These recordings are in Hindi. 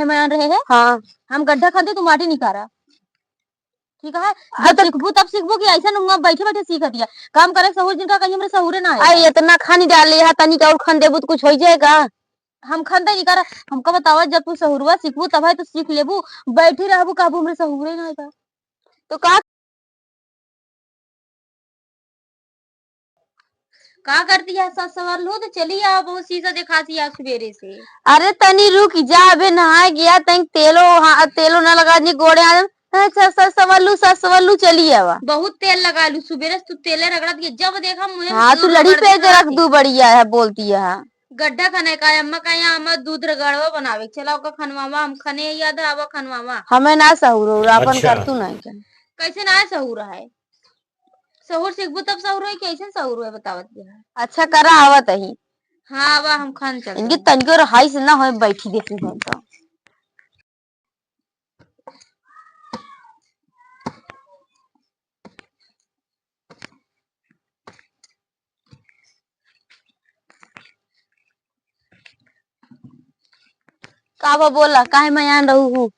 मान रहे हैं। हाँ हम गड्ढा खाते तू माटी निकारा, ठीक है। जब सीखबू तब सीखबू कि ऐसा नूंगा बैठे बैठे सीख दिया काम करे सहूर जिनका कहीं हमरे सहूरे ना आई इतना खानी डाले है तनिक और खन देबू तो कुछ हो जाएगा। हम खंदे नहीं करा। हमको बतावा जब तू सहुरवा सीखबू तब है तो सीख लेबू, बैठी रहबू काबू हमरे सहूरे ना आएगा तो का करती है। सास सवाल हो तो चली आ, बहुत शीशा दिखाती है सवेरे से। अरे तनी रुक जा, अबे नहाए गया तंग तेलो तेलो न लगा दी गोड़े आ सवालू चली आवा। बहुत तेल लगा लू सुबेरे तू तेले रगड़ा दिया जब देखा मुझे। हाँ तू लड़ी पे रख दू बढ़िया है बोलती है। गड्ढा खाने का अम्मा का यहाँ अम्मा दूध रगड़वा बनावे चला ओका खनवावा हम खने याद आवा खनवावा हमें ना सहूर अपन कर तू नहीं क्या कैसे ना सहूर है। सहूर सीखबू तब सहूर है कैसे सहूर है बतावत है। अच्छा करा आवत ही। हाँ आवा हम खान चल इनकी तनिको रहाई से ना हो बैठी देखी है तो काबा बोला काहे मैं आन रहू हूँ।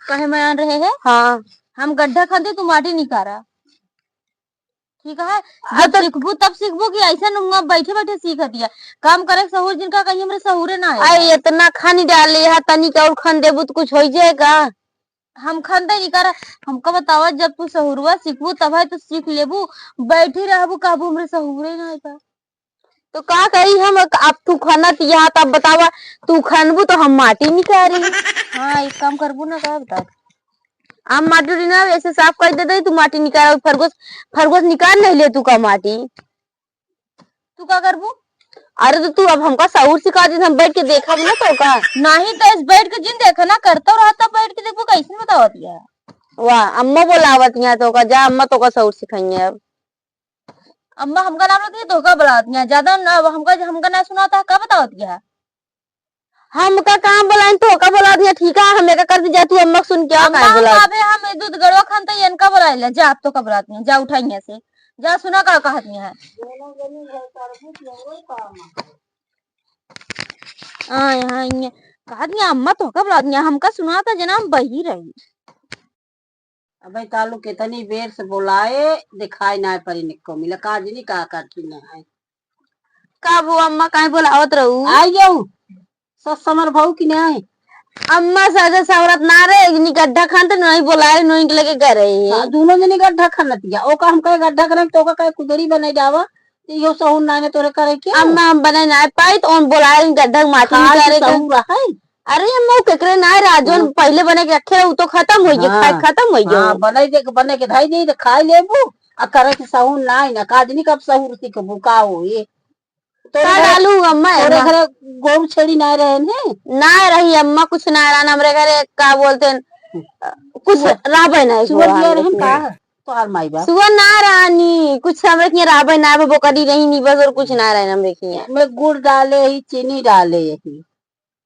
कहे मैं आन रहे हैं। हाँ हम गड्ढा खाते तू माटी निकारा, ठीक है। जब सीखबू तब सीखबू कि ऐसा नूंगा बैठे बैठे सीख दिया काम करे सहूर जिनका कहीं हमरे सहूरे ना आए। आई इतना खानी डाले है तनिक और खन देबू तो कुछ हो जाएगा। हम खंदे नहीं करा। हमको बतावा जब तू सहूरवा सीखबू तब है तो सीख लेबू, बैठी रहबू काबू हमरे सहूरे ना आएगा। तो का करी हम अब तू खाना तिया तब बतावा तू खनबू तो हम माटी निकाली। हाँ एक काम करबू ना का बता हम माटी ना ऐसे साफ कर दे तू माटी निकाल फरगोस निकाल नहीं ले तू का माटी। तू का करबू। अरे तो तू अब हमका सहूर सिखा दी हम बैठ के देखा ना तो का नहीं तो इस बैठ के जिन देखा ना करता रहता बैठ के देखो कैसे बतावत है। वाह अम्मा बोलावत यहाँ तो का जा अम्मा तो का सहूर सिखाएंगे अब। अम्मा हमका नाम रखती है धोखा बढ़ाती है ज्यादा हमका ना सुनाता का बतावत है। हमका काम बोला तो का बोला दिया ठीक है हमें का कर दी जा तू अम्मा सुन क्या अम्मा बोला हम दूध गड़वा खानते हैं इनका बोला ले जा आप तो का बुलाती हैं जा उठाइए से जा सुना का कहती है। हाँ यहाँ कहा दिया अम्मा तो का बुलाती है हमका सुना था जना हम बही रही। अबे तालू कितनी बेर से बुलाए दिखाई ना परी निको मिला काज नहीं का करती ना है का वो अम्मा काहे बुलावत रहू आई जाऊ सब समर भाऊ की नहीं अम्मा साजा सवरत ना रे इतनी गड्ढा खान तो नहीं बुलाए नहीं लगे करे दोनों जनी गड्ढा खानतिया ओका हम कहे गड्ढा करे तो का कहे कुदरी बनाई जावा यो सहूर ना तोरे करे के अम्मा हम बने ना पाई तो on बुलाए गड्ढा माटी करे सहूर है। अरे अम्मा केकरे ना राजन पहले बने के रखे वो तो खत्म हो गया खाए खत्म हो गया बने के धाई दे खाई लेबू आ करे के सहूर ना ना काजनी कब सहूर सीखबू का हो ये तो डालू अम्मा तोरे घरे गोम छेड़ी ना रहे ने ना रही अम्मा कुछ ना रहा हमरे घरे का बोलते हैं कुछ राबे ना सुवर दिया रहन का तो हाल माई बा सुवर ना रानी कुछ हमरे के राबे ना बो करी रही नहीं बस और कुछ ना रहे हमरे के में गुड़ डाले ही चीनी डाले यही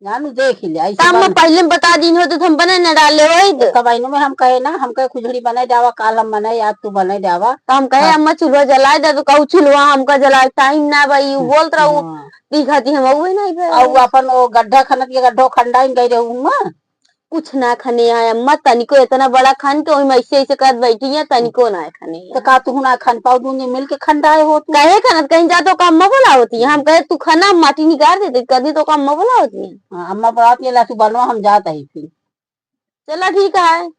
जानू देख ले ऐसा हम पहले बता दी हो तो हम बने न डाले वही कबाइनो में हम कहे ना हम कहे खुजड़ी बनाए जावा काल हम बनाए आज तू बनाए जावा तो हम कहे अम्मा चूल्हा जलाए दे तो कहू चूल्हा हमका जलाए टाइम ना भाई बोलत रहू दिखाती हम वही नहीं और अपन वो गड्ढा खनत के गड्ढो खंडाइन गई रहू मां कुछ ना खने आया अम्मा तनिको इतना बड़ा खान के ओई ऐसे ऐसे कर बैठी है तनिको ना खाने तो का तू ना खान पाऊ दूने मिल के खंडाए हो तू कहे खनत कहीं जा तो का अम्मा बोला होती है हम कहे तू खाना माटी निकाल देते कदी तो का अम्मा बोला होती है। हां अम्मा बोलाती है ला तू बनवा हम जात है फिर चला ठीक है।